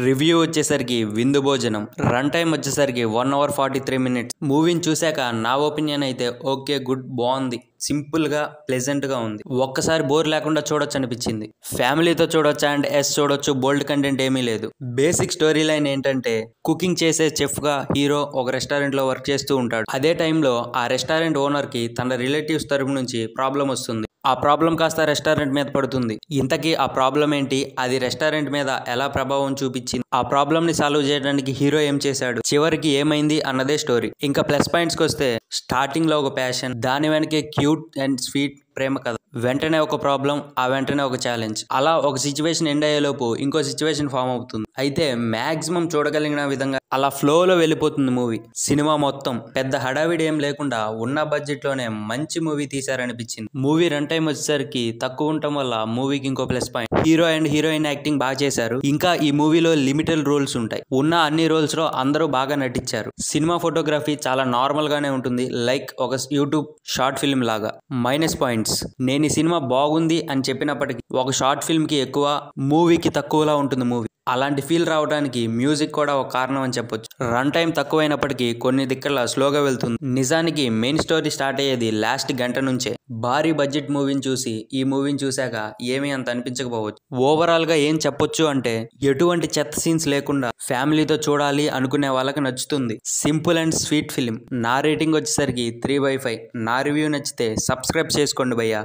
Review వచ్చేసరికి విందు భోజనం. రన్ టైం వచ్చేసరికి 1 అవర్ 43 మినిట్స్. మూవీని చూశాక నా ఒపీనియన్ అయితే ఓకే, గుడ్, బాగుంది, సింపుల్ గా ప్లెజెంట్ గా ఉంది. ఒక్కసారి బోర్ లేకుండా చూడొచ్చు అనిపించింది. ఫ్యామిలీతో చూడొచ్చు అండ్ చూడొచ్చు. బోల్డ్ కంటెంట్ ఏమీ లేదు. బేసిక్ స్టోరీ లైన్ ఏంటంటే కుకింగ్ చేసే చెఫ్ గా హీరో ఒక రెస్టారెంట్ లో వర్క్ చేస్తూ ఉంటాడు. అదే టైంలో ఆ రెస్టారెంట్ ఓనర్ కి తన రిలేటివ్స్ తరపు నుంచి ప్రాబ్లం వస్తుంది. ఆ ప్రాబ్లం కాస్త రెస్టారెంట్ మీద పడుతుంది. ఇంతకీ ఆ ప్రాబ్లం ఏంటి, అది రెస్టారెంట్ మీద ఎలా ప్రభావం చూపించింది, ఆ ప్రాబ్లం ని సాల్వ్ చేయడానికి హీరో ఏం చేశాడు, చివరికి ఏమైంది అన్నదే స్టోరీ. ఇంకా ప్లస్ పాయింట్స్ కి వస్తే స్టార్టింగ్ లో ఒక ప్యాషన్, దాని వెనకే క్యూట్ అండ్ స్వీట్ ప్రేమ కథ, వెంటనే ఒక ప్రాబ్లం, ఆ వెంటనే ఒక ఛాలెంజ్, అలా ఒక సిచ్యువేషన్ ఎండ్ అయ్యేలోపు ఇంకో సిచ్యువేషన్ ఫామ్ అవుతుంది. అయితే మాక్సిమం చూడగలిగిన విధంగా అలా ఫ్లోలో వెళ్ళిపోతుంది మూవీ. సినిమా మొత్తం పెద్ద హడావిడి ఏం లేకుండా ఉన్న బడ్జెట్ లోనే మంచి మూవీ తీశారనిపించింది. మూవీ రన్ టైం వచ్చేసరికి తక్కువ ఉండటం వల్ల మూవీకి ఇంకో plus point. Hero and heroine acting బాగా చేశారు. ఇంకా ఈ మూవీలో లిమిటెడ్ రోల్స్ ఉంటాయి. ఉన్న అన్ని రోల్స్ లో అందరూ బాగా నటించారు. సినిమా ఫోటోగ్రఫీ చాలా నార్మల్ గానే ఉంటుంది, లైక్ ఒక యూట్యూబ్ షార్ట్ ఫిల్మ్ లాగా. మైనస్ పాయింట్స్, నేను ఈ సినిమా బాగుంది అని చెప్పినప్పటికీ ఒక షార్ట్ ఫిల్మ్ కి ఎక్కువ, మూవీకి తక్కువలా ఉంటుంది మూవీ. అలాంటి ఫీల్ రావడానికి మ్యూజిక్ కూడా ఒక కారణం అని చెప్పొచ్చు. రన్ టైం తక్కువైనప్పటికీ కొన్ని దిక్కల స్లోగా వెళ్తుంది. నిజానికి మెయిన్ స్టోరీ స్టార్ట్ అయ్యేది లాస్ట్ గంట నుంచే. భారీ బడ్జెట్ మూవీని చూసి ఈ మూవీని చూశాక ఏమీ అంత అనిపించకపోవచ్చు. ఓవరాల్ గా ఏం చెప్పొచ్చు అంటే ఎటువంటి చెత్త సీన్స్ లేకుండా ఫ్యామిలీతో చూడాలి అనుకునే వాళ్ళకి నచ్చుతుంది. Simple and sweet film. నా రేటింగ్ వచ్చేసరికి 3/5. నా రివ్యూ నచ్చితే సబ్స్క్రైబ్ చేసుకోండి భయ్యా.